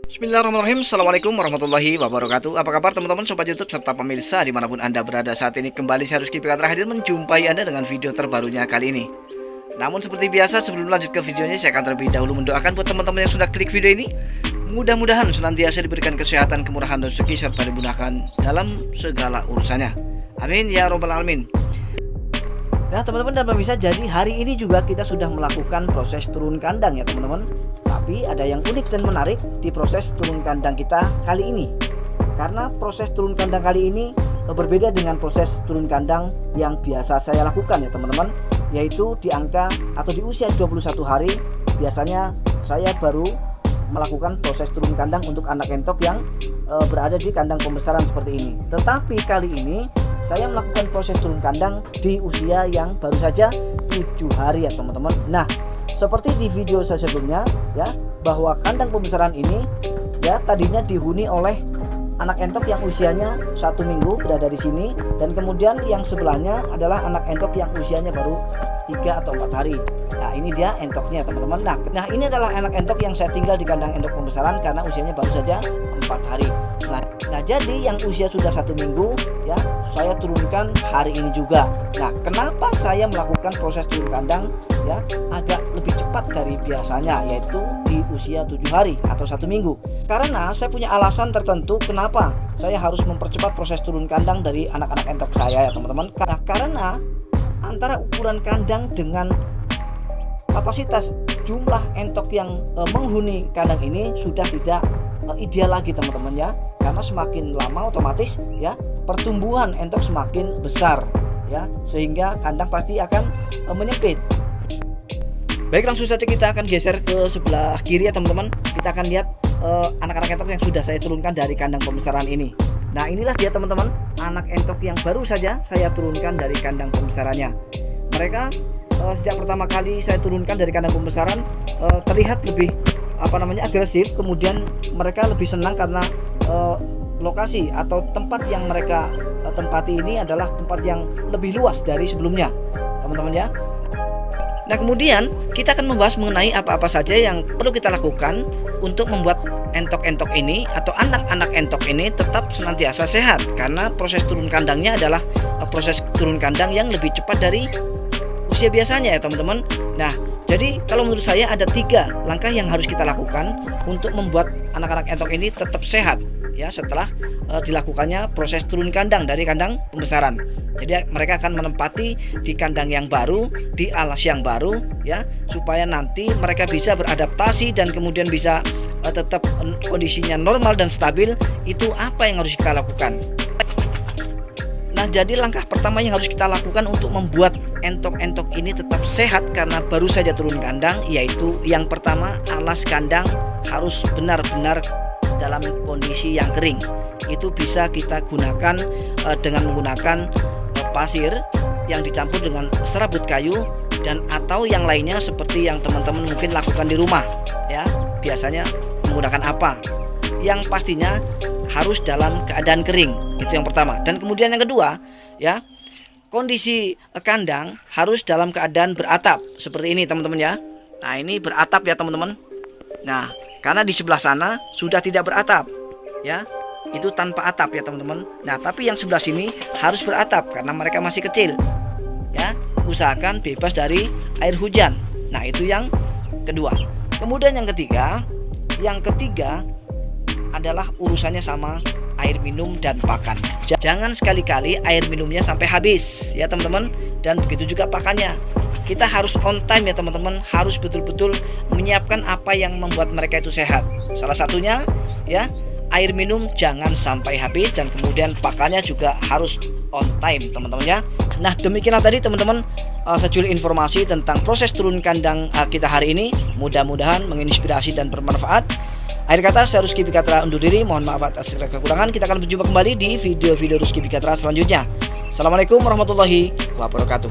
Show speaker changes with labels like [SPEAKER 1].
[SPEAKER 1] Bismillahirrahmanirrahim. Assalamualaikum warahmatullahi wabarakatuh. Apa kabar teman-teman sobat YouTube serta pemirsa dimanapun anda berada saat ini. Kembali saya Rizky Pikatra hadir menjumpai anda dengan video terbarunya kali ini. Namun seperti biasa sebelum lanjut ke videonya, saya akan terlebih dahulu mendoakan buat teman-teman yang sudah klik video ini, mudah-mudahan senantiasa diberikan kesehatan, kemurahan, dan rezeki serta dimudahkan dalam segala urusannya. Amin ya robbal alamin. Nah teman-teman dan pemirsa, jadi hari ini juga kita sudah melakukan proses turun kandang ya teman-teman. Tapi ada yang unik dan menarik di proses turun kandang kita kali ini. Karena proses turun kandang kali ini berbeda dengan proses turun kandang yang biasa saya lakukan ya teman-teman. Yaitu di angka atau di usia 21 hari biasanya saya baru melakukan proses turun kandang untuk anak entok yang berada di kandang pembesaran seperti ini. Tetapi kali ini saya melakukan proses turun kandang di usia yang baru saja 7 hari ya teman-teman. Nah, seperti di video saya sebelumnya ya, bahwa kandang pembesaran ini ya tadinya dihuni oleh anak entok yang usianya 1 minggu berada di sini, dan kemudian yang sebelahnya adalah anak entok yang usianya baru 3 atau 4 hari. Nah, ini dia entoknya teman-teman. Nah, ini adalah anak entok yang saya tinggal di kandang entok pembesaran karena usianya baru saja 4 hari. Nah, jadi yang usia sudah 1 minggu ya, saya turunkan hari ini juga. Nah, kenapa saya melakukan proses turun kandang ya agak lebih cepat dari biasanya, yaitu di usia 7 hari atau 1 minggu? Karena saya punya alasan tertentu kenapa saya harus mempercepat proses turun kandang dari anak-anak entok saya ya teman-teman. Nah, karena antara ukuran kandang dengan kapasitas jumlah entok yang menghuni kandang ini sudah tidak ideal lagi teman-teman ya. Karena semakin lama otomatis ya pertumbuhan entok semakin besar ya, sehingga kandang pasti akan menyempit. Baik, langsung saja kita akan geser ke sebelah kiri ya teman-teman. Kita akan lihat anak-anak entok yang sudah saya turunkan dari kandang pembesaran ini. Nah, inilah dia teman-teman, anak entok yang baru saja saya turunkan dari kandang pembesarannya. Mereka sejak pertama kali saya turunkan dari kandang pembesaran terlihat lebih agresif. Kemudian mereka lebih senang karena lokasi atau tempat yang mereka tempati ini adalah tempat yang lebih luas dari sebelumnya teman-teman ya. Nah, kemudian kita akan membahas mengenai apa-apa saja yang perlu kita lakukan untuk membuat entok-entok ini atau anak-anak entok ini tetap senantiasa sehat. Karena proses turun kandangnya adalah proses turun kandang yang lebih cepat dari usia biasanya ya teman-teman. Nah, jadi kalau menurut saya ada 3 langkah yang harus kita lakukan untuk membuat anak-anak entok ini tetap sehat ya setelah dilakukannya proses turun kandang dari kandang pembesaran. Jadi mereka akan menempati di kandang yang baru, di alas yang baru ya, supaya nanti mereka bisa beradaptasi dan kemudian bisa tetap kondisinya normal dan stabil. Itu apa yang harus kita lakukan. Nah, jadi langkah pertama yang harus kita lakukan untuk membuat entok-entok ini tetap sehat karena baru saja turun kandang, yaitu yang pertama, alas kandang harus benar-benar dalam kondisi yang kering. Itu bisa kita gunakan dengan menggunakan pasir yang dicampur dengan serabut kayu dan atau yang lainnya seperti yang teman-teman mungkin lakukan di rumah ya. Biasanya menggunakan apa? Yang pastinya harus dalam keadaan kering. Itu yang pertama. Dan kemudian yang kedua ya, kondisi kandang harus dalam keadaan beratap seperti ini teman-teman ya. Nah, ini beratap ya teman-teman. Nah, karena di sebelah sana sudah tidak beratap ya, itu tanpa atap ya teman-teman. Nah, tapi yang sebelah sini harus beratap karena mereka masih kecil ya. Usahakan bebas dari air hujan. Nah, itu yang kedua. Kemudian yang ketiga adalah urusannya sama air minum dan pakan. Jangan sekali-kali air minumnya sampai habis ya teman-teman, dan begitu juga pakannya. Kita harus on time ya teman-teman, harus betul-betul menyiapkan apa yang membuat mereka itu sehat. Salah satunya ya, air minum jangan sampai habis, dan kemudian pakannya juga harus on time teman-teman ya. Nah, demikianlah tadi teman-teman secuil informasi tentang proses turun kandang kita hari ini. Mudah-mudahan menginspirasi dan bermanfaat. Akhir kata, saya Rizky Pikatra undur diri. Mohon maaf atas segala kekurangan. Kita akan berjumpa kembali di video-video Rizky Pikatra selanjutnya. Assalamualaikum warahmatullahi wabarakatuh.